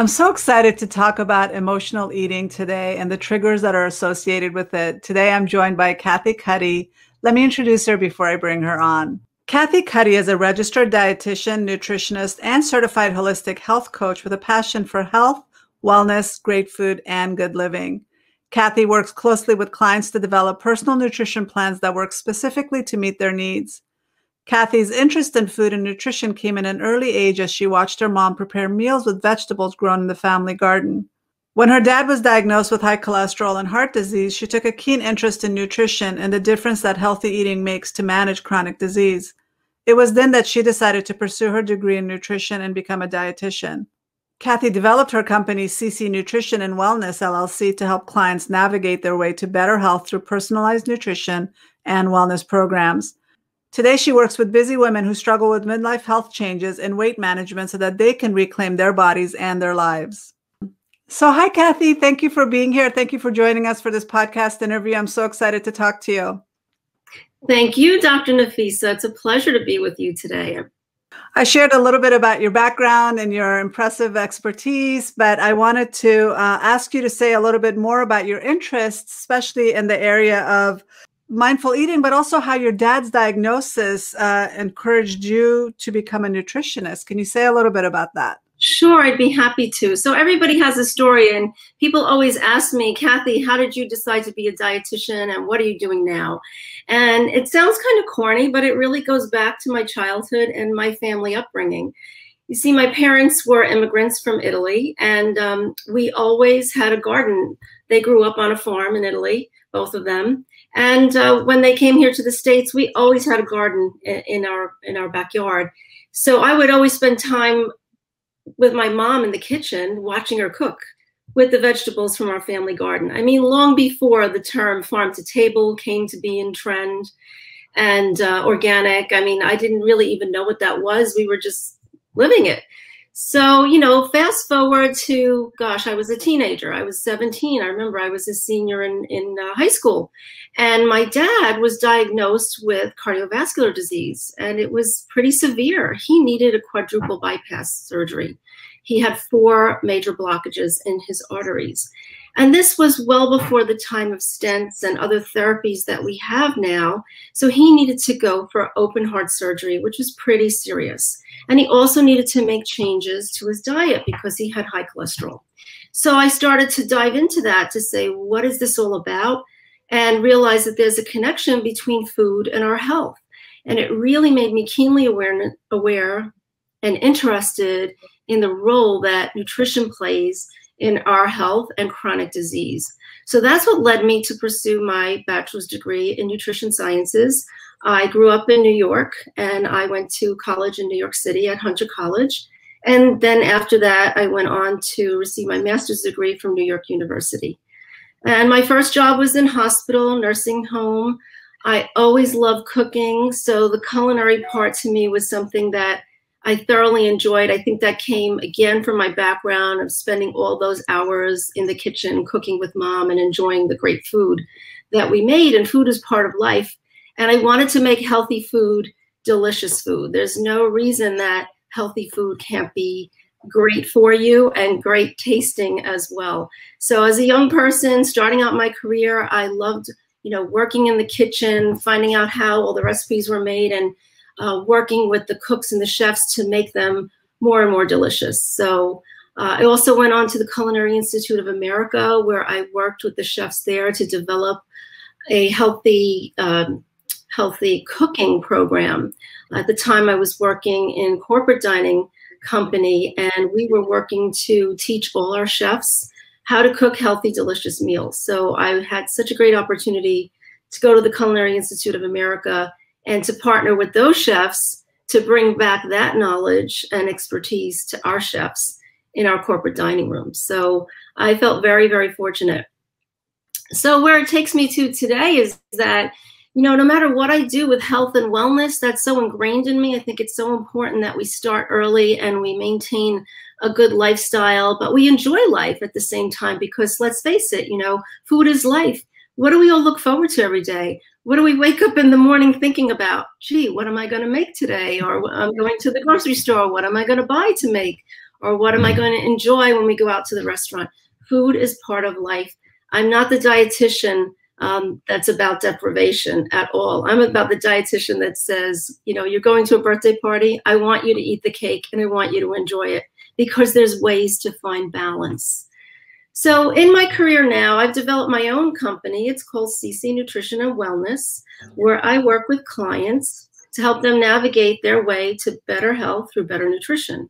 I'm so excited to talk about emotional eating today and the triggers that are associated with it. Today, I'm joined by Cathy Cuddy. Let me introduce her before I bring her on. Cathy Cuddy is a registered dietitian, nutritionist, and certified holistic health coach with a passion for health, wellness, great food, and good living. Cathy works closely with clients to develop personal nutrition plans that work specifically to meet their needs. Cathy's interest in food and nutrition came in an early age as she watched her mom prepare meals with vegetables grown in the family garden. When her dad was diagnosed with high cholesterol and heart disease, she took a keen interest in nutrition and the difference that healthy eating makes to manage chronic disease. It was then that she decided to pursue her degree in nutrition and become a dietitian. Cathy developed her company, CC Nutrition and Wellness, LLC, to help clients navigate their way to better health through personalized nutrition and wellness programs. Today, she works with busy women who struggle with midlife health changes and weight management so that they can reclaim their bodies and their lives. So, hi, Cathy. Thank you for being here. Thank you for joining us for this podcast interview. I'm so excited to talk to you. Thank you, Dr. Nafisa. It's a pleasure to be with you today. I shared a little bit about your background and your impressive expertise, but I wanted to ask you to say a little bit more about your interests, especially in the area of mindful eating, but also how your dad's diagnosis encouraged you to become a nutritionist. Can you say a little bit about that? Sure, I'd be happy to. So everybody has a story, and people always ask me, Cathy, how did you decide to be a dietitian, and what are you doing now? And it sounds kind of corny, but it really goes back to my childhood and my family upbringing. You see, my parents were immigrants from Italy, and we always had a garden. They grew up on a farm in Italy, both of them. And when they came here to the States, we always had a garden in our backyard. So I would always spend time with my mom in the kitchen, watching her cook with the vegetables from our family garden. I mean, long before the term farm to table came to be in trend and organic. I mean, I didn't really even know what that was. We were just living it. So, you know, fast forward to, gosh, I was a teenager. I was 17. I remember I was a senior in high school. And my dad was diagnosed with cardiovascular disease, and it was pretty severe. He needed a quadruple bypass surgery. He had 4 major blockages in his arteries. And this was well before the time of stents and other therapies that we have now. So he needed to go for open heart surgery, which was pretty serious. And he also needed to make changes to his diet because he had high cholesterol. So I started to dive into that to say, what is this all about? And realize that there's a connection between food and our health. And it really made me keenly aware and interested in the role that nutrition plays in our health and chronic disease. So that's what led me to pursue my bachelor's degree in nutrition sciences. I grew up in New York, and I went to college in New York City at Hunter College. And then after that, I went on to receive my master's degree from New York University. And my first job was in hospital, nursing home. I always loved cooking, so the culinary part to me was something that I thoroughly enjoyed. I think that came again from my background of spending all those hours in the kitchen cooking with mom and enjoying the great food that we made. And food is part of life. And I wanted to make healthy food, delicious food. There's no reason that healthy food can't be great for you and great tasting as well. So as a young person starting out my career, I loved, you know, working in the kitchen, finding out how all the recipes were made, and working with the cooks and the chefs to make them more and more delicious. So I also went on to the Culinary Institute of America, where I worked with the chefs there to develop a healthy cooking program. At the time, I was working in corporate dining company, and we were working to teach all our chefs how to cook healthy, delicious meals. So I had such a great opportunity to go to the Culinary Institute of America and to partner with those chefs to bring back that knowledge and expertise to our chefs in our corporate dining rooms. So I felt very, very fortunate. So where it takes me to today is that, you know, no matter what I do with health and wellness, that's so ingrained in me. I think it's so important that we start early and we maintain a good lifestyle, but we enjoy life at the same time, because let's face it, you know, food is life. What do we all look forward to every day? What do we wake up in the morning thinking about? Gee, what am I going to make today? Or I'm going to the grocery store. What am I going to buy to make? Or what am I going to enjoy when we go out to the restaurant? Food is part of life. I'm not the dietitian that's about deprivation at all. I'm about the dietitian that says, you know, you're going to a birthday party. I want you to eat the cake and I want you to enjoy it, because there's ways to find balance. So in my career now, I've developed my own company. It's called CC Nutrition and Wellness, where I work with clients to help them navigate their way to better health through better nutrition.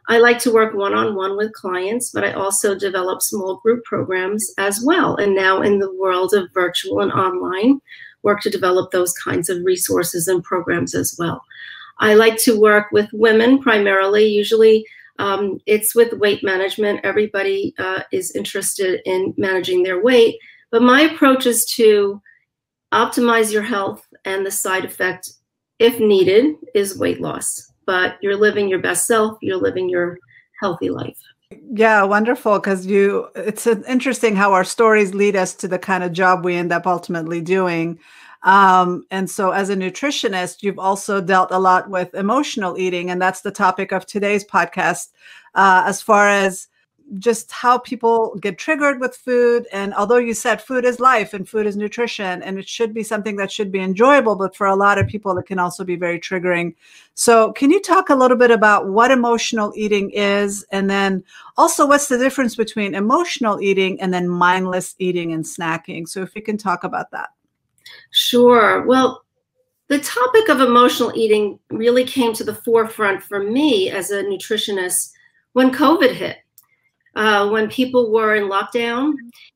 I like to work one-on-one with clients, but I also develop small group programs as well. And now in the world of virtual and online, work to develop those kinds of resources and programs as well. I like to work with women primarily. Usually it's with weight management. Everybody is interested in managing their weight. But my approach is to optimize your health, and the side effect, if needed, is weight loss. But you're living your best self, you're living your healthy life. Yeah, wonderful. Because it's interesting how our stories lead us to the kind of job we end up ultimately doing. And so as a nutritionist, you've also dealt a lot with emotional eating. And that's the topic of today's podcast, as far as just how people get triggered with food. And although you said food is life and food is nutrition, and it should be something that should be enjoyable, but for a lot of people, it can also be very triggering. So can you talk a little bit about what emotional eating is? And then also, what's the difference between emotional eating and then mindless eating and snacking? So if you can talk about that. Sure. Well, the topic of emotional eating really came to the forefront for me as a nutritionist when COVID hit. When people were in lockdown,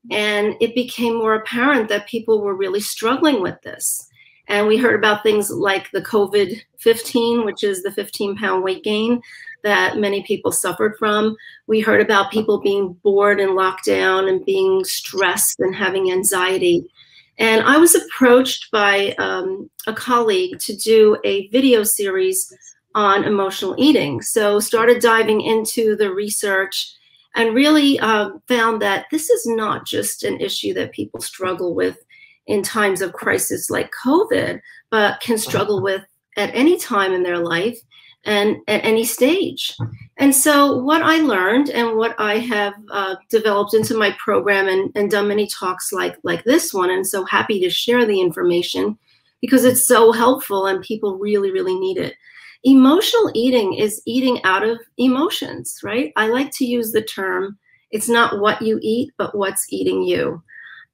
and it became more apparent that people were really struggling with this. And we heard about things like the COVID-15, which is the 15-pound weight gain that many people suffered from. We heard about people being bored in lockdown and being stressed and having anxiety. And I was approached by a colleague to do a video series on emotional eating. So started diving into the research and really found that this is not just an issue that people struggle with in times of crisis like COVID, but can struggle with at any time in their life and at any stage. And so what I learned and what I have developed into my program and done many talks like this one, and so happy to share the information because it's so helpful and people really, really need it. Emotional eating is eating out of emotions, right? I like to use the term, it's not what you eat, but what's eating you.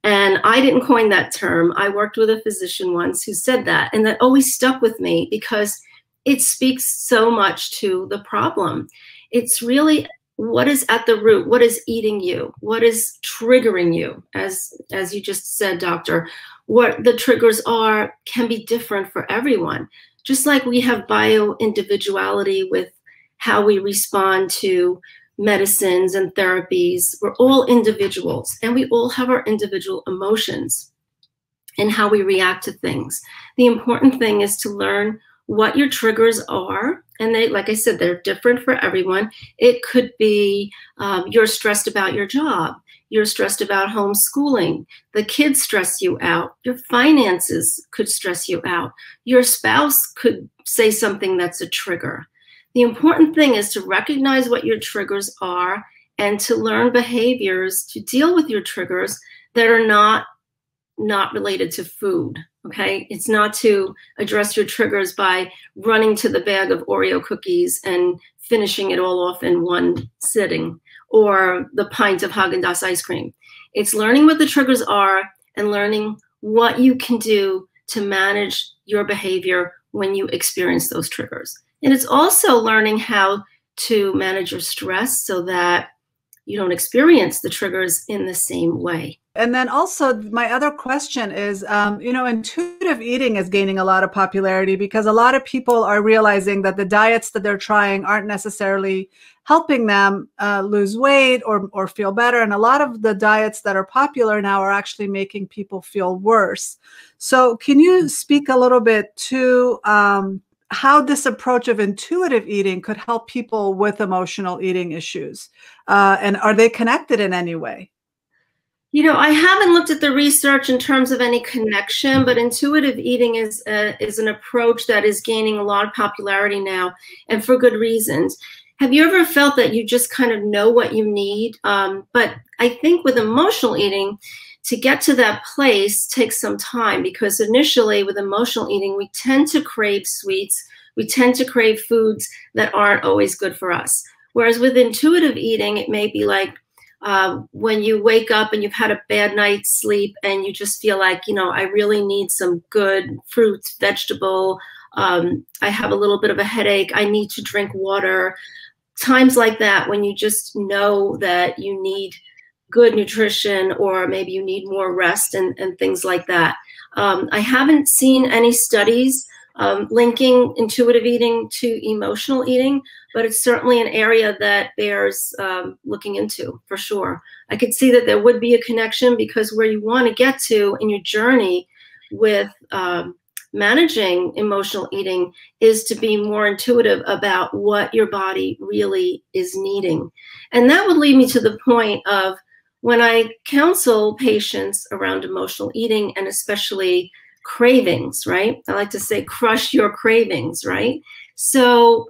And I didn't coin that term. I worked with a physician once who said that, and that always stuck with me because it speaks so much to the problem. It's really what is at the root, what is eating you, what is triggering you, as you just said, doctor. What the triggers are can be different for everyone. Just like we have bio-individuality with how we respond to medicines and therapies, we're all individuals and we all have our individual emotions and how we react to things. The important thing is to learn what your triggers are. And they, like I said, they're different for everyone. It could be you're stressed about your job. You're stressed about homeschooling. The kids stress you out. Your finances could stress you out. Your spouse could say something that's a trigger. The important thing is to recognize what your triggers are and to learn behaviors to deal with your triggers that are not related to food, okay? It's not to address your triggers by running to the bag of Oreo cookies and finishing it all off in one sitting, or the pint of Haagen-Dazs ice cream. It's learning what the triggers are and learning what you can do to manage your behavior when you experience those triggers. And it's also learning how to manage your stress so that you don't experience the triggers in the same way. And then also my other question is, intuitive eating is gaining a lot of popularity because a lot of people are realizing that the diets that they're trying aren't necessarily helping them lose weight or feel better. And a lot of the diets that are popular now are actually making people feel worse. So can you speak a little bit to how this approach of intuitive eating could help people with emotional eating issues? And are they connected in any way? You know, I haven't looked at the research in terms of any connection, but intuitive eating is an approach that is gaining a lot of popularity now, and for good reasons. Have you ever felt that you just kind of know what you need? But I think with emotional eating, to get to that place takes some time, because initially with emotional eating, we tend to crave sweets. We tend to crave foods that aren't always good for us. Whereas with intuitive eating, it may be like when you wake up and you've had a bad night's sleep and you just feel like, I really need some good fruit, vegetable. I have a little bit of a headache. I need to drink water. Times like that, when you just know that you need good nutrition, or maybe you need more rest and things like that. I haven't seen any studies linking intuitive eating to emotional eating, but it's certainly an area that bears looking into for sure. I could see that there would be a connection, because where you want to get to in your journey with managing emotional eating is to be more intuitive about what your body really is needing. And that would lead me to the point of when I counsel patients around emotional eating, and especially cravings, right? I like to say, crush your cravings, right? So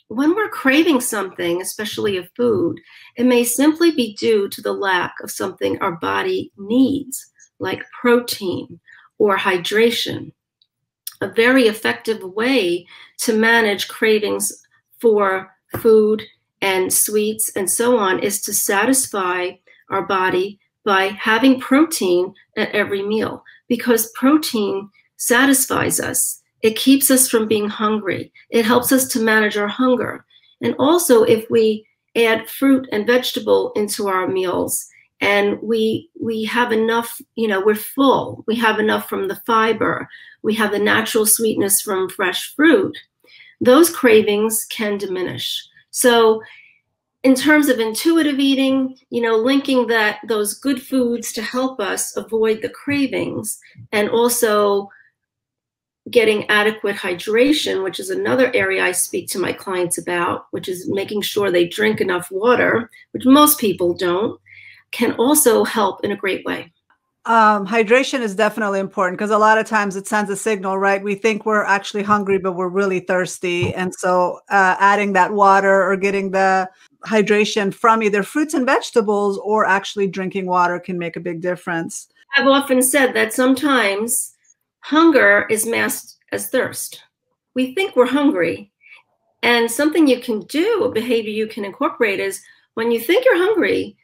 when we're craving something, especially a food, it may simply be due to the lack of something our body needs, like protein or hydration. A very effective way to manage cravings for food and sweets and so on is to satisfy our body by having protein at every meal, because protein satisfies us. It keeps us from being hungry. It helps us to manage our hunger. And also, if we add fruit and vegetable into our meals, and we have enough, we're full, we have enough from the fiber, we have the natural sweetness from fresh fruit, those cravings can diminish. So in terms of intuitive eating, linking those good foods to help us avoid the cravings, and also getting adequate hydration, which is another area I speak to my clients about, which is making sure they drink enough water, which most people don't, can also help in a great way. Hydration is definitely important, because a lot of times it sends a signal, right? We think we're actually hungry, but we're really thirsty. And so adding that water or getting the hydration from either fruits and vegetables or actually drinking water can make a big difference. I've often said that sometimes hunger is masked as thirst. We think we're hungry. And something you can do, a behavior you can incorporate, is when you think you're hungry,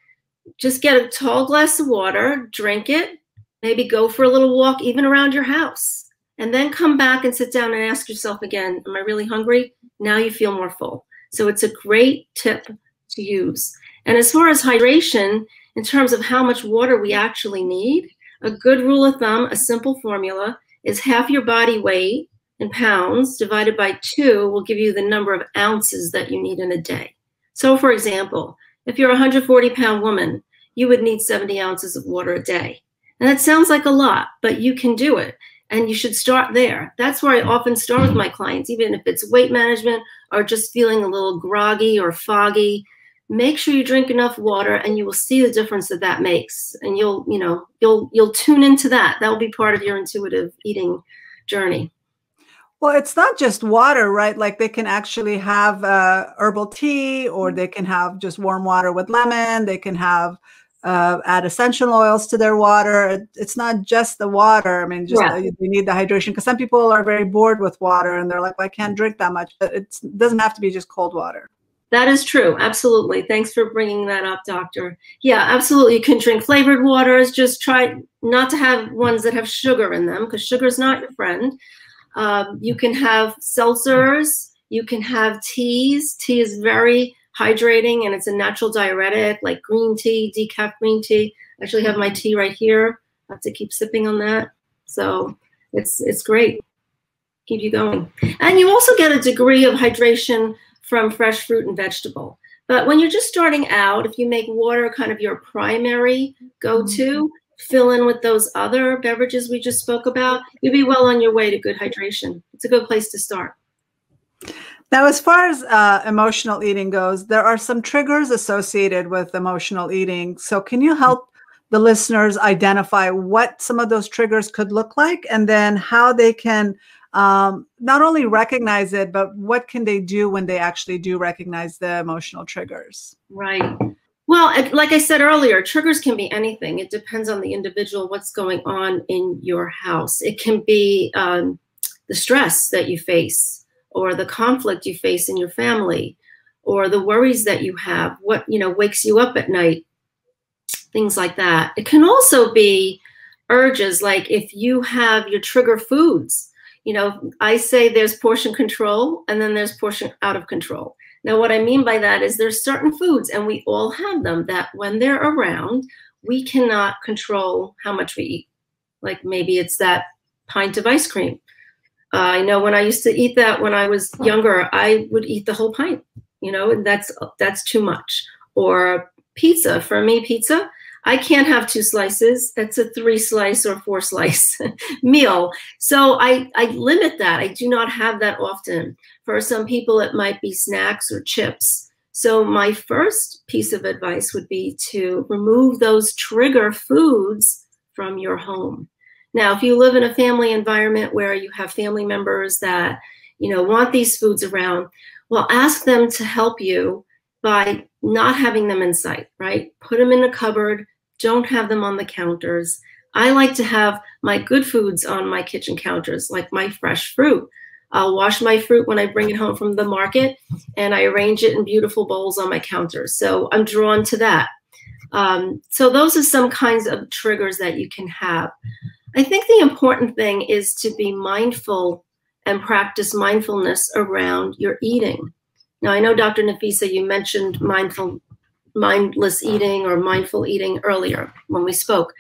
just get a tall glass of water, drink it, maybe go for a little walk, even around your house, and then come back and sit down and ask yourself again, am I really hungry? Now you feel more full. So it's a great tip to use. And as far as hydration, in terms of how much water we actually need, a good rule of thumb, a simple formula, is half your body weight in pounds divided by 2 will give you the number of ounces that you need in a day. So for example, if you're a 140-pound woman, you would need 70 ounces of water a day. And that sounds like a lot, but you can do it. And you should start there. That's where I often start with my clients, even if it's weight management or just feeling a little groggy or foggy. Make sure you drink enough water, and you will see the difference that makes. And you'll tune into that. That will be part of your intuitive eating journey. Well, it's not just water, right? Like they can actually have herbal tea, or they can have just warm water with lemon. They can have add essential oils to their water. It's not just the water. I mean, just they need the hydration, because some people are very bored with water and they're like, well, I can't drink that much. But it doesn't have to be just cold water. That is true. Absolutely. Thanks for bringing that up, doctor. Yeah, absolutely. You can drink flavored waters. Just try not to have ones that have sugar in them, because sugar is not your friend. You can have seltzers. You can have teas. Tea is very hydrating, and it's a natural diuretic, like green tea, decaf green tea. I actually have my tea right here. I have to keep sipping on that. So it's great. Keep you going. And you also get a degree of hydration from fresh fruit and vegetable. But when you're just starting out, if you make water kind of your primary go-to, fill in with those other beverages we just spoke about, you'll be well on your way to good hydration. It's a good place to start. Now, as far as emotional eating goes, there are some triggers associated with emotional eating. So can you help the listeners identify what some of those triggers could look like, and then how they can not only recognize it, but what can they do when they actually do recognize the emotional triggers? Right. Well, like I said earlier, triggers can be anything. It depends on the individual, what's going on in your house. It can be the stress that you face, or the conflict you face in your family, or the worries that you have, what, wakes you up at night, things like that. It can also be urges, like if you have your trigger foods. I say there's portion control, and then there's portion out of control. Now, what I mean by that is there's certain foods, and we all have them, that when they're around, we cannot control how much we eat. Like maybe it's that pint of ice cream. I know when I used to eat that when I was younger, I would eat the whole pint, and that's too much. Or pizza. For me, pizza, I can't have 2 slices. It's a 3-slice or 4-slice meal. So I limit that. I do not have that often. For some people, it might be snacks or chips. So my first piece of advice would be to remove those trigger foods from your home. Now, if you live in a family environment where you have family members that, want these foods around, well, ask them to help you by not having them in sight, right? Put them in a cupboard. Don't have them on the counters. I like to have my good foods on my kitchen counters, like my fresh fruit. I'll wash my fruit when I bring it home from the market, and I arrange it in beautiful bowls on my counter. So I'm drawn to that. So those are some kinds of triggers that you can have. I think the important thing is to be mindful and practice mindfulness around your eating. Now, I know, Dr. Nafisa, you mentioned mindless eating or mindful eating earlier when we spoke.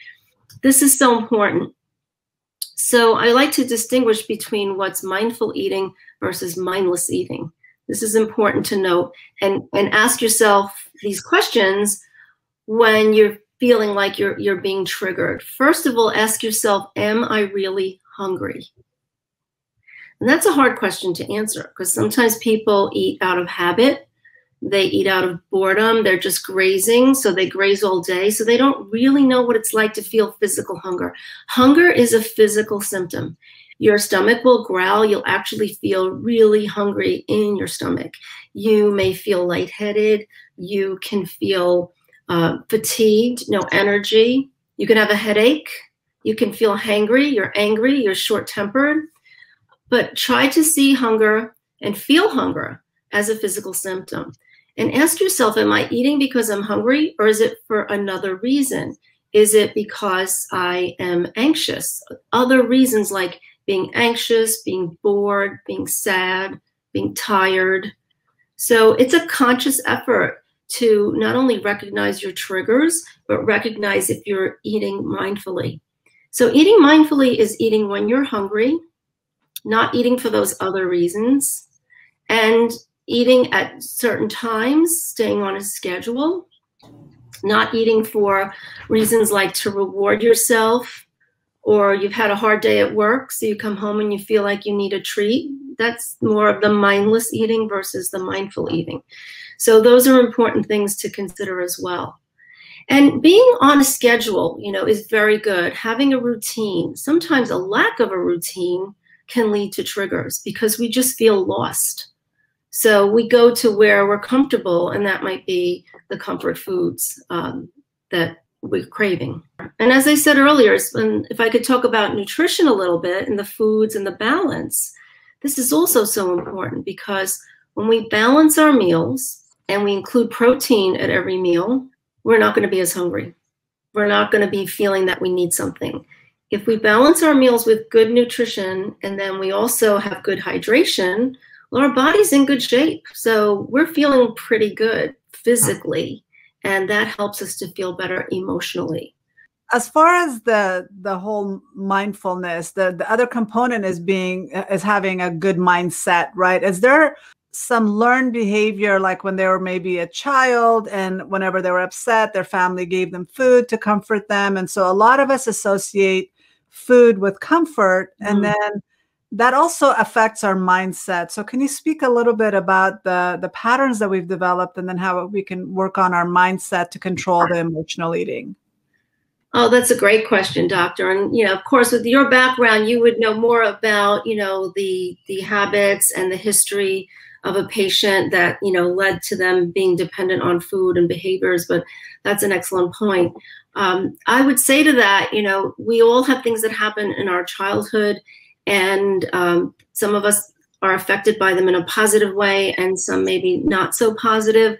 This is so important. So I like to distinguish between what's mindful eating versus mindless eating. This is important to note, and ask yourself these questions when you're feeling like you're being triggered. First of all, ask yourself, am I really hungry? And that's a hard question to answer, because sometimes people eat out of habit. They eat out of boredom. They're just grazing. So they graze all day. So they don't really know what it's like to feel physical hunger. Hunger is a physical symptom. Your stomach will growl. You'll actually feel really hungry in your stomach. You may feel lightheaded. You can feel fatigued, no energy. You can have a headache. You can feel hangry. You're angry. You're short-tempered. But try to see hunger and feel hunger as a physical symptom. And ask yourself, am I eating because I'm hungry, or is it for another reason? Is it because I am anxious? Other reasons like being anxious, being bored, being sad, being tired. So it's a conscious effort to not only recognize your triggers, but recognize if you're eating mindfully. So eating mindfully is eating when you're hungry, not eating for those other reasons, and eating at certain times, staying on a schedule, not eating for reasons like to reward yourself, or you've had a hard day at work, so you come home and you feel like you need a treat. That's more of the mindless eating versus the mindful eating. So those are important things to consider as well. And being on a schedule, is very good. Having a routine. Sometimes a lack of a routine can lead to triggers because we just feel lost. So we go to where we're comfortable, and that might be the comfort foods that we're craving. And as I said earlier, if I could talk about nutrition a little bit and the foods and the balance, this is also so important, because when we balance our meals and we include protein at every meal, we're not going to be as hungry. We're not going to be feeling that we need something. If we balance our meals with good nutrition, and then we also have good hydration, well, our body's in good shape. So we're feeling pretty good physically, and that helps us to feel better emotionally. As far as the whole mindfulness, the other component is having a good mindset, right? Is there some learned behavior, like when they were maybe a child and whenever they were upset, their family gave them food to comfort them? And so a lot of us associate food with comfort, and then that also affects our mindset. So can you speak a little bit about the patterns that we've developed, and then how we can work on our mindset to control the emotional eating? Oh, that's a great question, doctor. And, of course, with your background, you would know more about, the habits and the history of a patient that, led to them being dependent on food and behaviors. But that's an excellent point. I would say to that, we all have things that happen in our childhood, and some of us are affected by them in a positive way, and some maybe not so positive.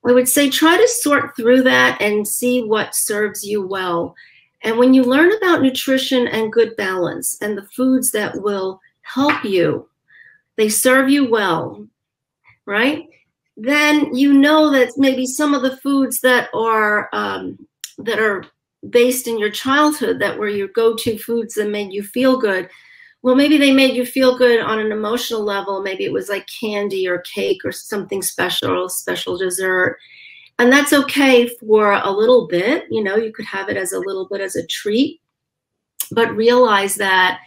I would say try to sort through that and see what serves you well. And when you learn about nutrition and good balance and the foods that will help you, they serve you well, right? Then you know that maybe some of the foods that are based in your childhood, that were your go-to foods that made you feel good, well, maybe they made you feel good on an emotional level. Maybe it was like candy or cake or something special, special dessert. And that's okay for a little bit. You could have it as a little bit as a treat, but realize that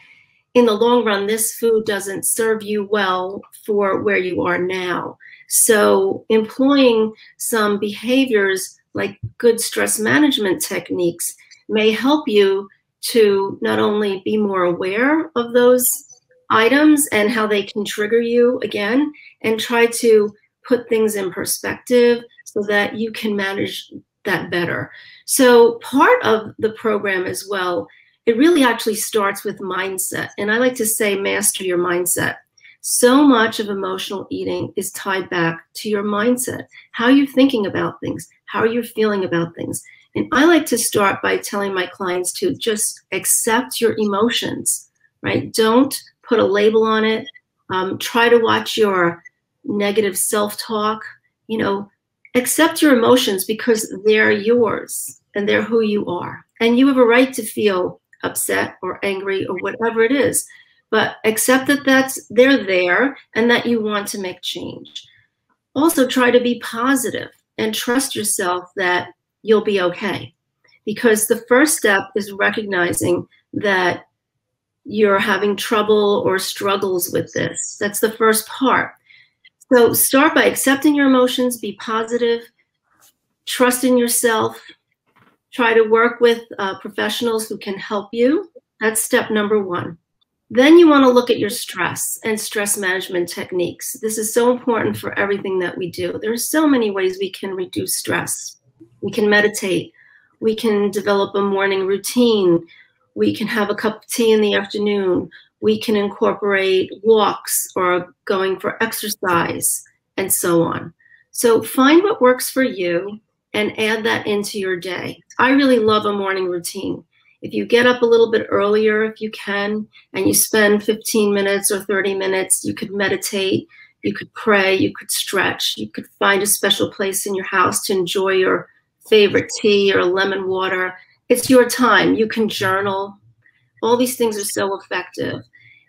in the long run, this food doesn't serve you well for where you are now. So employing some behaviors like good stress management techniques may help you to not only be more aware of those items and how they can trigger you again, and try to put things in perspective so that you can manage that better. So part of the program as well, it really actually starts with mindset. And I like to say, master your mindset. So much of emotional eating is tied back to your mindset. How you're thinking about things, how you're feeling about things. And I like to start by telling my clients to just accept your emotions, right? Don't put a label on it. Try to watch your negative self-talk. Accept your emotions because they're yours and they're who you are. And you have a right to feel upset or angry or whatever it is. But accept that they're there and that you want to make change. Also try to be positive and trust yourself that you'll be okay. Because the first step is recognizing that you're having trouble or struggles with this. That's the first part. So start by accepting your emotions, be positive, trust in yourself, try to work with professionals who can help you. That's step number one. Then you want to look at your stress and stress management techniques. This is so important for everything that we do. There are so many ways we can reduce stress. We can meditate. We can develop a morning routine. We can have a cup of tea in the afternoon. We can incorporate walks or going for exercise and so on. So find what works for you and add that into your day. I really love a morning routine. If you get up a little bit earlier, if you can, and you spend 15 minutes or 30 minutes, you could meditate, you could pray, you could stretch, you could find a special place in your house to enjoy your favorite tea or lemon water. It's your time. You can journal. All these things are so effective.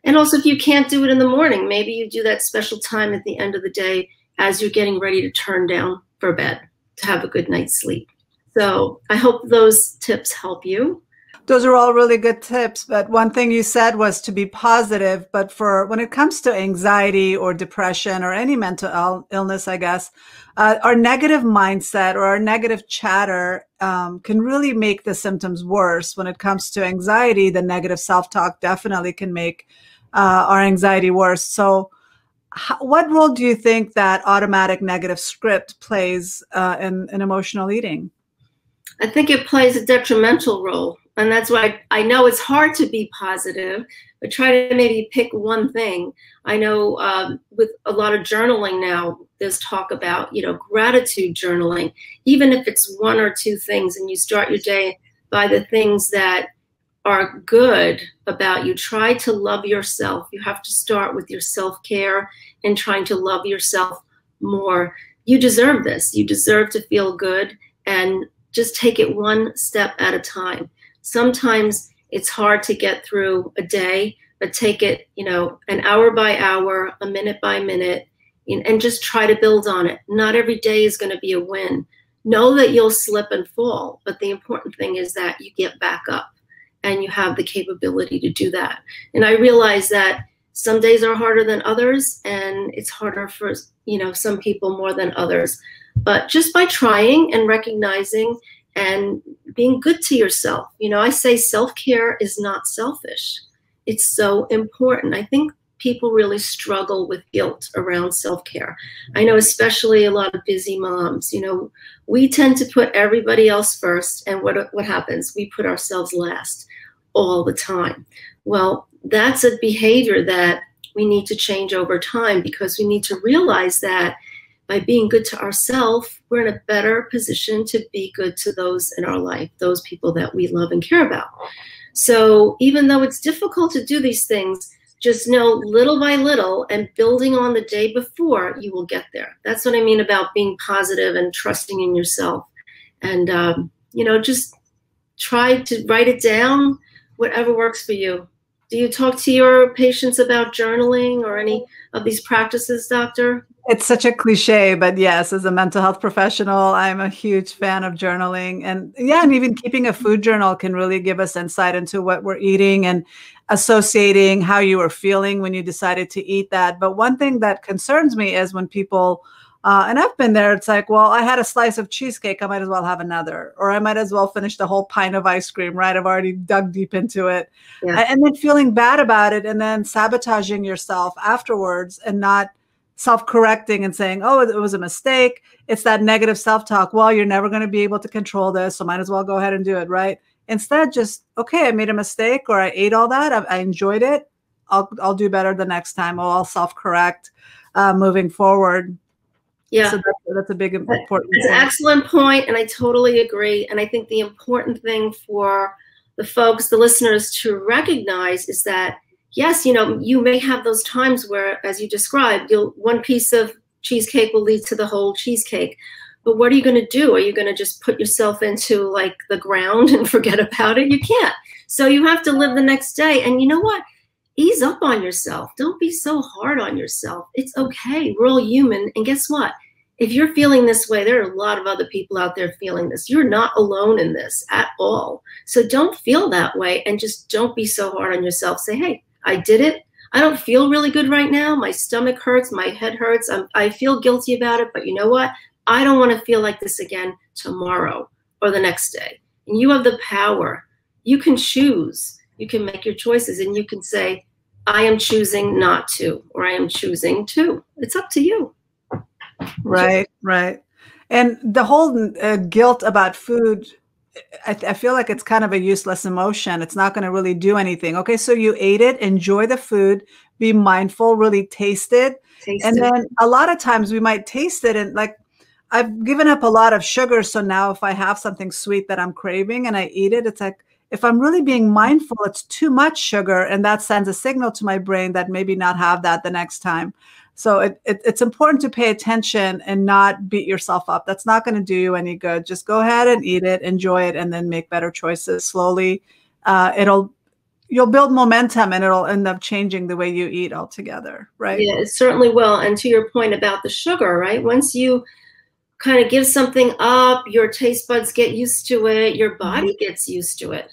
And also, if you can't do it in the morning, maybe you do that special time at the end of the day as you're getting ready to turn down for bed to have a good night's sleep. So I hope those tips help you. Those are all really good tips. But one thing you said was to be positive. But when it comes to anxiety or depression or any mental illness, I guess, our negative mindset or our negative chatter can really make the symptoms worse. When it comes to anxiety, the negative self-talk definitely can make our anxiety worse. So what role do you think that automatic negative script plays in emotional eating? I think it plays a detrimental role. And that's why I know it's hard to be positive, but try to maybe pick one thing. I know with a lot of journaling now, there's talk about, gratitude journaling, even if it's one or two things, and you start your day by the things that are good about you. Try to love yourself. You have to start with your self-care and trying to love yourself more. You deserve this. You deserve to feel good, and just take it one step at a time. Sometimes it's hard to get through a day, but take it, an hour by hour, a minute by minute, and just try to build on it. Not every day is going to be a win. Know that you'll slip and fall, but the important thing is that you get back up and you have the capability to do that. And I realize that some days are harder than others, and it's harder for, some people more than others. But just by trying and recognizing, and being good to yourself. You know, I say self-care is not selfish. It's so important. I think people really struggle with guilt around self-care. I know especially a lot of busy moms, you know, we tend to put everybody else first, and what happens? We put ourselves last all the time. Well, that's a behavior that we need to change over time, because we need to realize that by being good to ourselves, we're in a better position to be good to those in our life, those people that we love and care about. So even though it's difficult to do these things, just know little by little and building on the day before, you will get there. That's what I mean about being positive and trusting in yourself. And, you know, just try to write it down, whatever works for you. Do you talk to your patients about journaling or any of these practices, doctor? It's such a cliche, but yes, as a mental health professional, I'm a huge fan of journaling. And yeah, and even keeping a food journal can really give us insight into what we're eating and associating how you were feeling when you decided to eat that. But one thing that concerns me is when people, and I've been there, it's like, well, I had a slice of cheesecake, I might as well have another, or I might as well finish the whole pint of ice cream, right? I've already dug deep into it. Yeah. And then feeling bad about it and then sabotaging yourself afterwards and not self-correcting and saying, oh, it was a mistake. It's that negative self-talk. Well, you're never going to be able to control this, so might as well go ahead and do it, right? Instead, just, okay, I made a mistake, or I ate all that. I enjoyed it. I'll do better the next time, or I'll self-correct moving forward. Yeah, so that's a big important. That's an excellent point, and I totally agree. And I think the important thing for the folks, the listeners, to recognize is that, yes, you know, you may have those times where, as you described, one piece of cheesecake will lead to the whole cheesecake. But what are you going to do? Are you going to just put yourself into like the ground and forget about it? You can't. So you have to live the next day. And you know what? Ease up on yourself. Don't be so hard on yourself. It's okay. We're all human. And guess what? If you're feeling this way, there are a lot of other people out there feeling this. You're not alone in this at all. So don't feel that way, and just don't be so hard on yourself. Say, hey, I did it. I don't feel really good right now. My stomach hurts. My head hurts. I feel guilty about it. But you know what? I don't want to feel like this again tomorrow or the next day. And you have the power. You can choose. You can make your choices, and you can say, I am choosing not to, or I am choosing to. It's up to you. Right, right. And the whole guilt about food, I feel like it's kind of a useless emotion. It's not going to really do anything. Okay, so you ate it, enjoy the food, be mindful, really taste it. And then a lot of times we might taste it and like, I've given up a lot of sugar. So now if I have something sweet that I'm craving and I eat it, it's like, if I'm really being mindful, it's too much sugar. And that sends a signal to my brain that maybe not have that the next time. So it's important to pay attention and not beat yourself up. That's not going to do you any good. Just go ahead and eat it, enjoy it, and then make better choices slowly. You'll build momentum, and it'll end up changing the way you eat altogether, right? Yeah, it certainly will. And to your point about the sugar, right? Once you kind of give something up, your taste buds get used to it, your body gets used to it.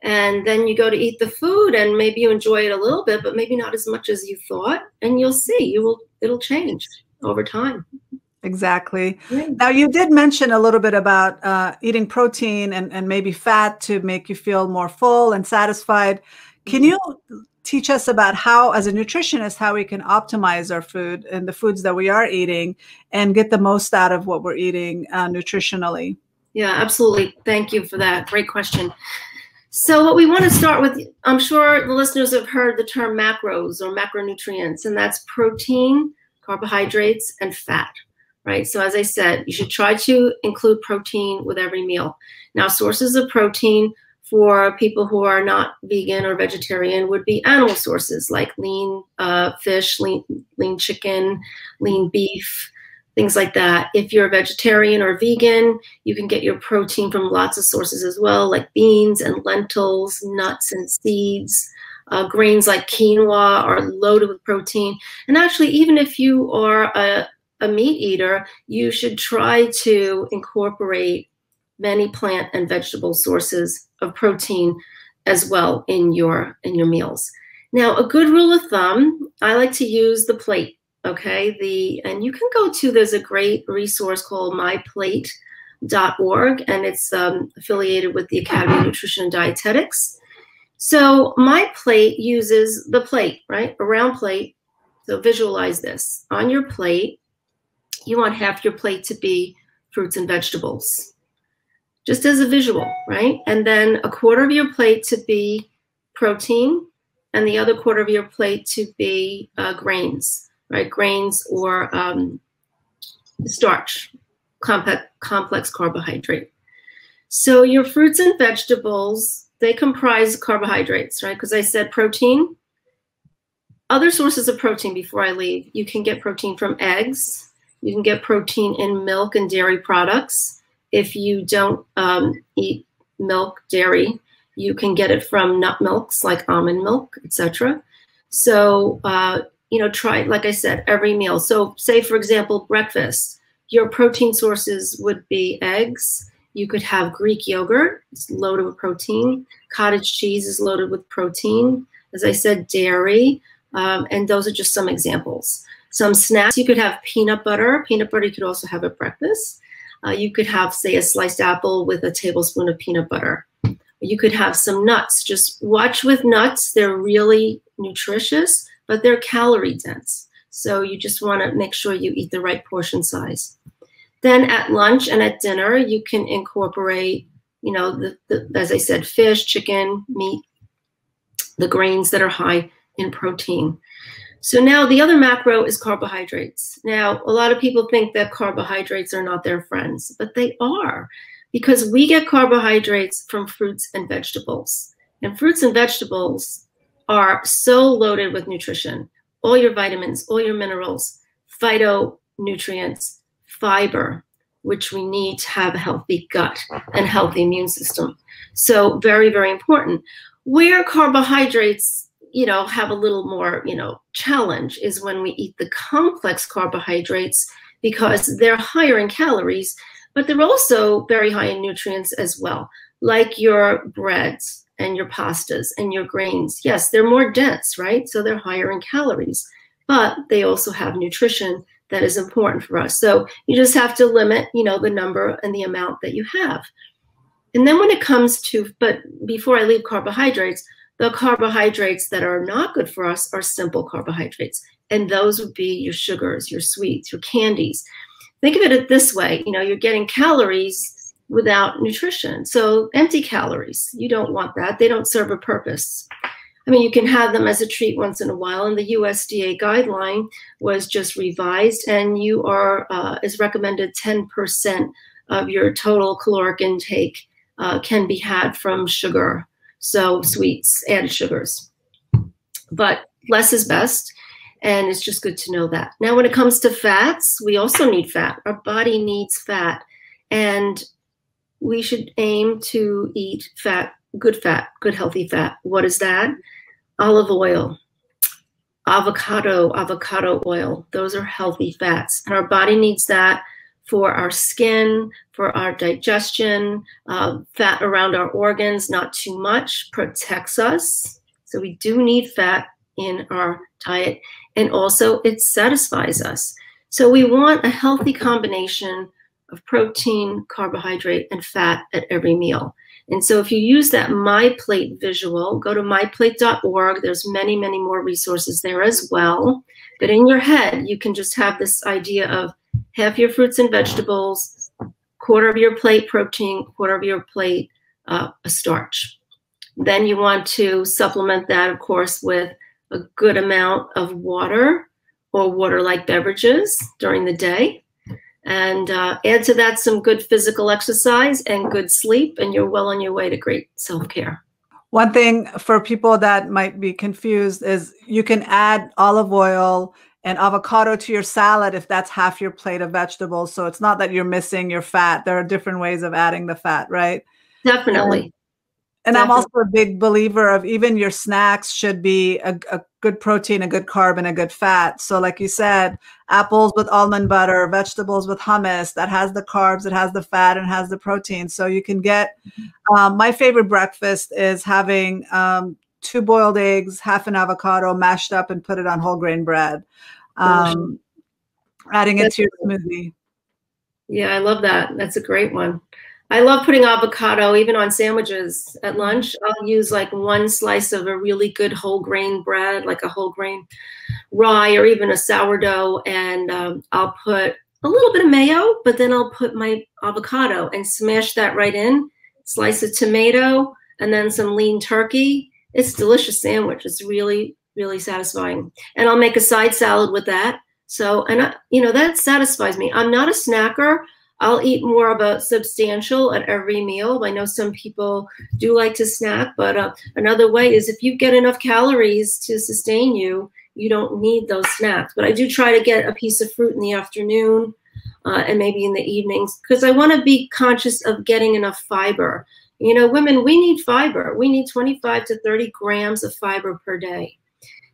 And then you go to eat the food and maybe you enjoy it a little bit, but maybe not as much as you thought. And you'll see, it'll change over time. Exactly. Right. Now, you did mention a little bit about eating protein and maybe fat to make you feel more full and satisfied. Can you teach us about how, as a nutritionist, how we can optimize our food and the foods that we are eating and get the most out of what we're eating nutritionally? Yeah, absolutely. Thank you for that. Great question. So what we want to start with, I'm sure the listeners have heard the term macros or macronutrients, and that's protein, carbohydrates, and fat, right? So as I said, you should try to include protein with every meal. Now, sources of protein for people who are not vegan or vegetarian would be animal sources like lean fish, lean chicken, lean beef, things like that. If you're a vegetarian or vegan, you can get your protein from lots of sources as well, like beans and lentils, nuts and seeds. Grains like quinoa are loaded with protein. And actually, even if you are a meat eater, you should try to incorporate many plant and vegetable sources of protein as well in your meals. Now, a good rule of thumb, I like to use the plate. Okay, and you can go to, there's a great resource called My Plate mindless.org, and it's affiliated with the Academy of Nutrition and Dietetics. So my plate uses the plate, right? A round plate. So visualize this. On your plate, you want half your plate to be fruits and vegetables, just as a visual, right? And then a quarter of your plate to be protein, and the other quarter of your plate to be grains, right? Grains or starch, complex carbohydrate. So your fruits and vegetables, they comprise carbohydrates, right? Because I said protein. Other sources of protein before I leave, you can get protein from eggs. You can get protein in milk and dairy products. If you don't eat milk, dairy, you can get it from nut milks like almond milk, etc. So, try, like I said, every meal. So say, for example, breakfast, your protein sources would be eggs. You could have Greek yogurt, it's loaded with protein. Cottage cheese is loaded with protein. As I said, dairy. And those are just some examples. Some snacks, you could have peanut butter. Peanut butter you could also have at breakfast. You could have, say, a sliced apple with a tablespoon of peanut butter. You could have some nuts. Just watch with nuts. They're really nutritious, but they're calorie dense. So you just want to make sure you eat the right portion size. Then at lunch and at dinner, you can incorporate, as I said, fish, chicken, meat, the grains that are high in protein. So now the other macro is carbohydrates. Now, a lot of people think that carbohydrates are not their friends, but they are, because we get carbohydrates from fruits and vegetables. And fruits and vegetables are so loaded with nutrition, all your vitamins, all your minerals, phytonutrients, fiber, which we need to have a healthy gut and healthy immune system. So very, very important. Where carbohydrates have a little more, challenge is when we eat the complex carbohydrates, because they're higher in calories, but they're also very high in nutrients as well, like your breads and your pastas and your grains. Yes, they're more dense, right? So they're higher in calories, but they also have nutrition that is important for us. So you just have to limit, the number and the amount that you have. And then when it comes to, but before I leave carbohydrates, the carbohydrates that are not good for us are simple carbohydrates. And those would be your sugars, your sweets, your candies. Think of it this way, you're getting calories without nutrition. So empty calories, you don't want that. They don't serve a purpose. I mean, you can have them as a treat once in a while, and the USDA guideline was just revised, and you are, is recommended 10% of your total caloric intake can be had from sugar. So sweets, added sugars, but less is best. And it's just good to know that. Now, when it comes to fats, we also need fat. Our body needs fat, and we should aim to eat fat, good healthy fat. What is that? Olive oil, avocado oil. Those are healthy fats. And our body needs that for our skin, for our digestion, fat around our organs, not too much, protects us. So we do need fat in our diet, and also it satisfies us. So we want a healthy combination of protein, carbohydrate, and fat at every meal. And so if you use that My Plate visual, go to myplate.org. There's many, many more resources there as well. But in your head, you can just have this idea of half your fruits and vegetables, quarter of your plate protein, quarter of your plate a starch. Then you want to supplement that, of course, with a good amount of water or water-like beverages during the day. And add to that some good physical exercise and good sleep, and you're well on your way to great self-care. One thing for people that might be confused is you can add olive oil and avocado to your salad if that's half your plate of vegetables. So it's not that you're missing your fat. There are different ways of adding the fat, right? Definitely. And I'm also a big believer of even your snacks should be a good protein, a good carb, and a good fat. So like you said, apples with almond butter, vegetables with hummus, that has the carbs, it has the fat, and has the protein. So you can get, my favorite breakfast is having 2 boiled eggs, half an avocado mashed up and put it on whole grain bread, adding it to your smoothie. Yeah, I love that. That's a great one. I love putting avocado even on sandwiches at lunch. I'll use like one slice of a really good whole grain bread, like a whole grain rye or even a sourdough, and I'll put a little bit of mayo, but then I'll put my avocado and smash that right in, slice of tomato, and then some lean turkey. It's a delicious sandwich. It's really, really satisfying. And I'll make a side salad with that. So, and that satisfies me. I'm not a snacker. I'll eat more of a substantial at every meal. I know some people do like to snack, but another way is if you get enough calories to sustain you, you don't need those snacks. But I do try to get a piece of fruit in the afternoon and maybe in the evenings, because I want to be conscious of getting enough fiber. Women, we need fiber. We need 25 to 30 grams of fiber per day.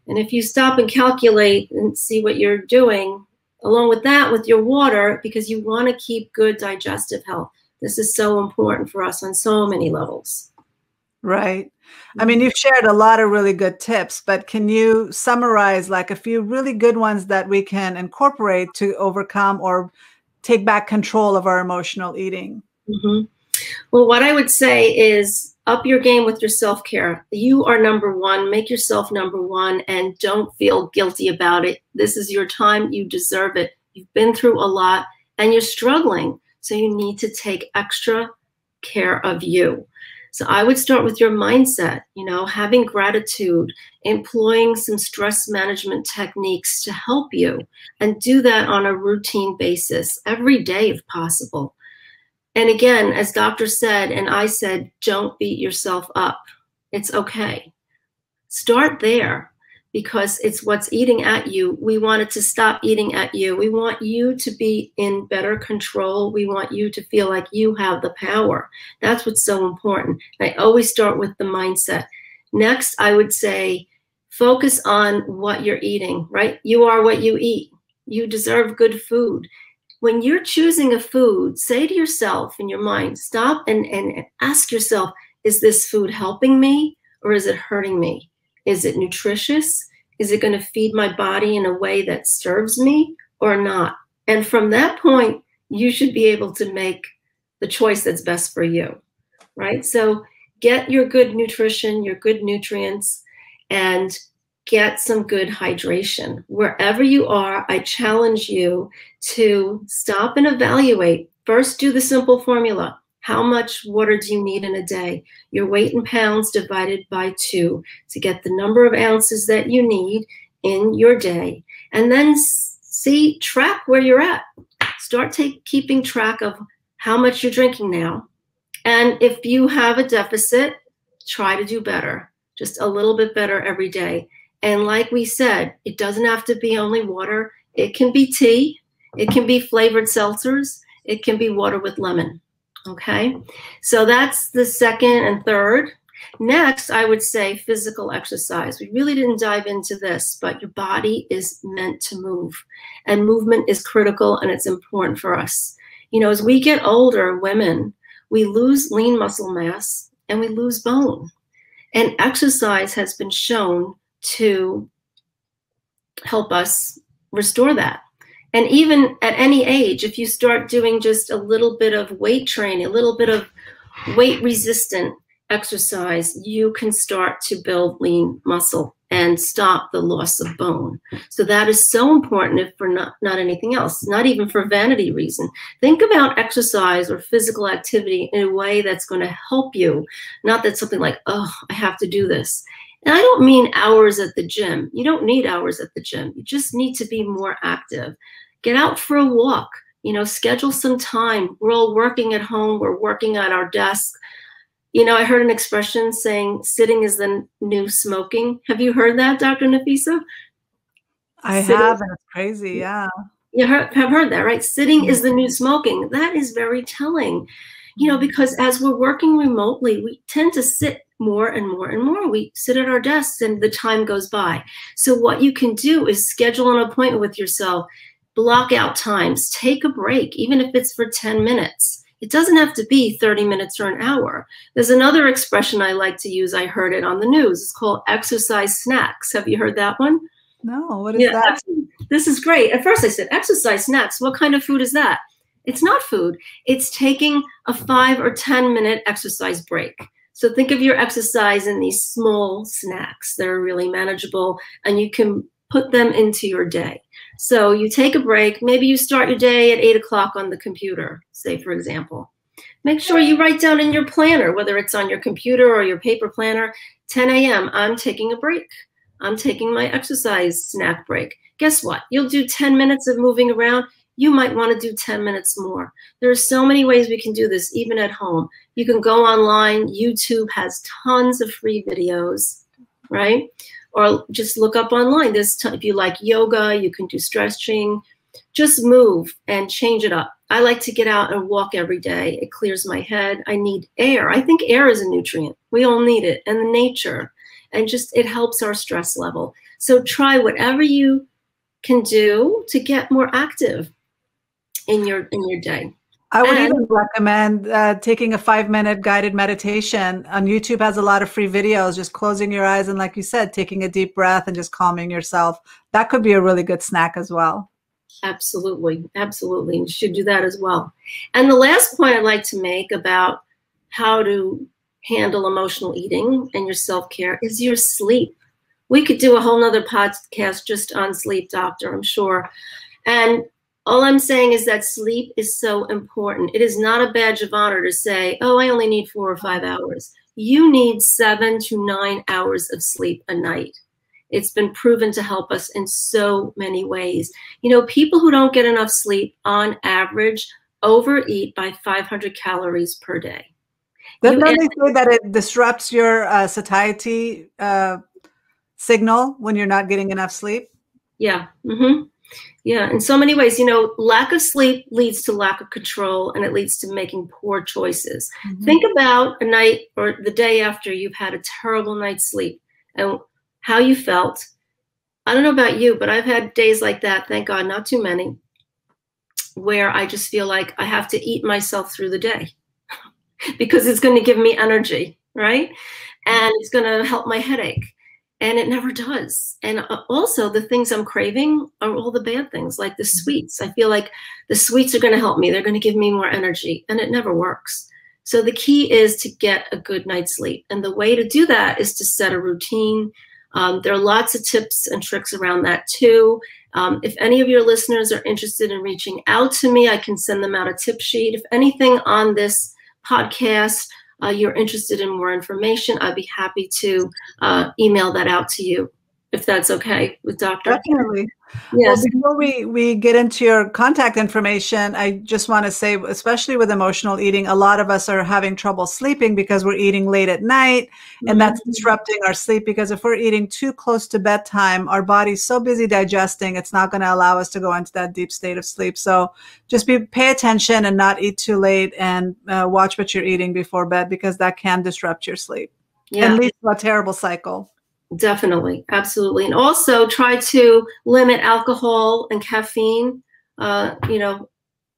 And if you stop and calculate and see what you're doing, along with that, with your water, because you want to keep good digestive health. This is so important for us on so many levels. Right. I mean, you've shared a lot of really good tips, but can you summarize like a few really good ones that we can incorporate to overcome or take back control of our emotional eating? Mm-hmm. Well, what I would say is up your game with your self-care. You are number one. Make yourself number one and don't feel guilty about it. This is your time. You deserve it. You've been through a lot and you're struggling. So you need to take extra care of you. So I would start with your mindset, having gratitude, employing some stress management techniques to help you, and do that on a routine basis every day if possible. And again, as Doctor said, and I said, don't beat yourself up. It's okay. Start there because it's what's eating at you. We want it to stop eating at you. We want you to be in better control. We want you to feel like you have the power. That's what's so important. I always start with the mindset. Next, I would say, focus on what you're eating, right? You are what you eat. You deserve good food. When you're choosing a food, say to yourself in your mind, stop and ask yourself, is this food helping me or is it hurting me? Is it nutritious? Is it going to feed my body in a way that serves me or not? And from that point, you should be able to make the choice that's best for you, right? So get your good nutrition, your good nutrients, and get some good hydration. Wherever you are, I challenge you to stop and evaluate. First, do the simple formula. How much water do you need in a day? Your weight in pounds divided by 2 to get the number of ounces that you need in your day. And then track where you're at. Start keeping track of how much you're drinking now. And if you have a deficit, try to do better, just a little bit better every day. And like we said, it doesn't have to be only water. It can be tea. It can be flavored seltzers. It can be water with lemon. Okay, so that's the second and third. Next, I would say physical exercise. We really didn't dive into this, but your body is meant to move, and movement is critical and it's important for us. As we get older, women, we lose lean muscle mass and we lose bone. And exercise has been shown to help us restore that. And even at any age, if you start doing just a little bit of weight training, a little bit of weight resistant exercise, you can start to build lean muscle and stop the loss of bone. So that is so important if for not anything else, not even for vanity reason. Think about exercise or physical activity in a way that's going to help you, not that something like, oh, I have to do this. And I don't mean hours at the gym. You don't need hours at the gym. You just need to be more active. Get out for a walk, schedule some time. We're all working at home. We're working at our desk. I heard an expression saying sitting is the new smoking. Have you heard that, Dr. Nafisa? I have, and it's crazy, yeah. You have heard that, right? Sitting is the new smoking. That is very telling, because as we're working remotely, we tend to sit more and more and more. We sit at our desks and the time goes by. So what you can do is schedule an appointment with yourself, block out times, take a break, even if it's for 10 minutes. It doesn't have to be 30 minutes or an hour. There's another expression I like to use. I heard it on the news. It's called exercise snacks. Have you heard that one? No, what is that? This is great. At first I said, exercise snacks. What kind of food is that? It's not food. It's taking a 5 or 10-minute exercise break. So think of your exercise in these small snacks that are really manageable, and you can put them into your day. So you take a break. Maybe you start your day at 8 o'clock on the computer, say, for example. Make sure you write down in your planner, whether it's on your computer or your paper planner, 10 a.m., I'm taking a break. I'm taking my exercise snack break. Guess what? You'll do 10 minutes of moving around. You might want to do 10 minutes more. There are so many ways we can do this, even at home. You can go online. YouTube has tons of free videos, right? Or just look up online. If you like yoga, you can do stretching. Just move and change it up. I like to get out and walk every day. It clears my head. I need air. I think air is a nutrient. We all need it, and the nature. And just it helps our stress level. So try whatever you can do to get more active in your day. I would even recommend taking a 5-minute guided meditation. On YouTube has a lot of free videos, just closing your eyes and, like you said, taking a deep breath and just calming yourself. That could be a really good snack as well. Absolutely. Absolutely. You should do that as well. And the last point I'd like to make about how to handle emotional eating and your self-care is your sleep. We could do a whole nother podcast just on sleep, doctor, I'm sure. And all I'm saying is that sleep is so important. It is not a badge of honor to say, oh, I only need 4 or 5 hours. You need 7 to 9 hours of sleep a night. It's been proven to help us in so many ways. You know, people who don't get enough sleep on average overeat by 500 calories per day. Don't they say that it disrupts your satiety signal when you're not getting enough sleep? Yeah. Mm-hmm. Yeah, in so many ways, you know, lack of sleep leads to lack of control, and it leads to making poor choices. Mm-hmm. Think about a night or the day after you've had a terrible night's sleep and how you felt. I don't know about you, but I've had days like that, thank God, not too many, where I just feel like I have to eat myself through the day because it's going to give me energy, right? And it's going to help my headache. And it never does. And also the things I'm craving are all the bad things, like the sweets. I feel like the sweets are going to help me. They're going to give me more energy, and it never works. So the key is to get a good night's sleep. And the way to do that is to set a routine. There are lots of tips and tricks around that too. If any of your listeners are interested in reaching out to me, I can send them out a tip sheet. If anything on this podcast, you're interested in more information, I'd be happy to email that out to you, if that's okay with Dr. Definitely. Yes. Well, before we get into your contact information, I just want to say, especially with emotional eating, a lot of us are having trouble sleeping because we're eating late at night, and that's disrupting our sleep, because if we're eating too close to bedtime, our body's so busy digesting, it's not going to allow us to go into that deep state of sleep. So just pay attention and not eat too late, and watch what you're eating before bed, because that can disrupt your sleep and lead to a terrible cycle. Definitely. Absolutely. And also try to limit alcohol and caffeine. You know,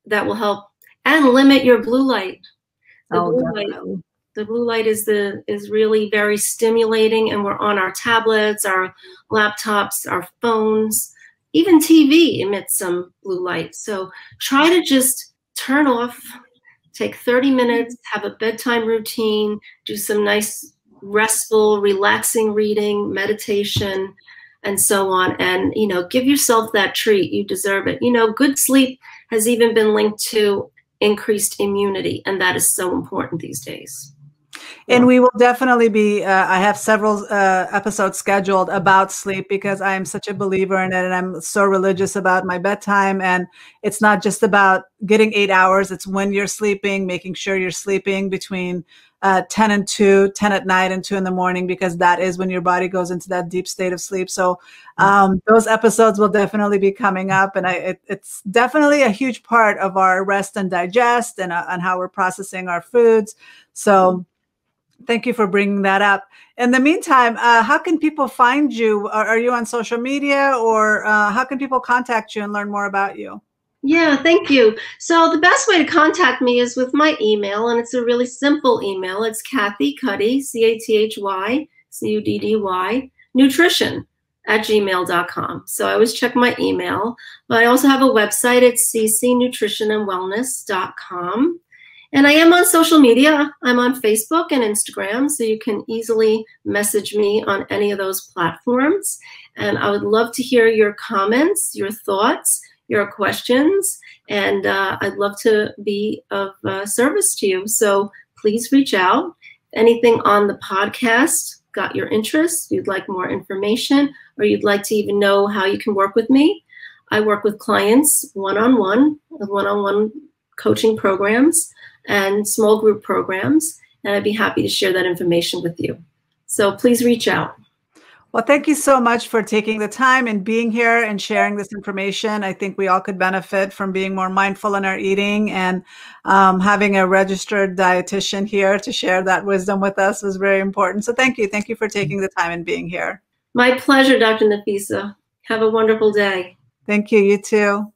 that will help. And limit your blue light. The blue light is really very stimulating, and we're on our tablets, our laptops, our phones, even TV emits some blue light. So try to just turn off, take 30 minutes, have a bedtime routine, do some nice restful, relaxing reading, meditation, and so on. And, you know, give yourself that treat. You deserve it. You know, good sleep has even been linked to increased immunity, and that is so important these days. And we will definitely be, I have several episodes scheduled about sleep, because I am such a believer in it, and I'm so religious about my bedtime. And it's not just about getting 8 hours. It's when you're sleeping, making sure you're sleeping between 10 and 2, 10 at night and 2 in the morning, because that is when your body goes into that deep state of sleep. So those episodes will definitely be coming up. And it's definitely a huge part of our rest and digest, and on how we're processing our foods. So thank you for bringing that up. In the meantime, how can people find you? Are you on social media, or how can people contact you and learn more about you? Yeah, thank you. So the best way to contact me is with my email, and it's a really simple email. It's Cathy Cuddy, CathyCuddy, nutrition cccnutritionandwellness@gmail.com. So I always check my email, but I also have a website at ccnutritionandwellness.com. And I am on social media. I'm on Facebook and Instagram, so you can easily message me on any of those platforms. And I would love to hear your comments, your thoughts, your questions, and I'd love to be of service to you. So please reach out. Anything on the podcast got your interest, you'd like more information, or you'd like to even know how you can work with me, I work with clients one-on-one coaching programs and small group programs, and I'd be happy to share that information with you. So please reach out. Well, thank you so much for taking the time and being here and sharing this information. I think we all could benefit from being more mindful in our eating, and having a registered dietitian here to share that wisdom with us was very important. So thank you. Thank you for taking the time and being here. My pleasure, Dr. Nafisa. Have a wonderful day. Thank you. You too.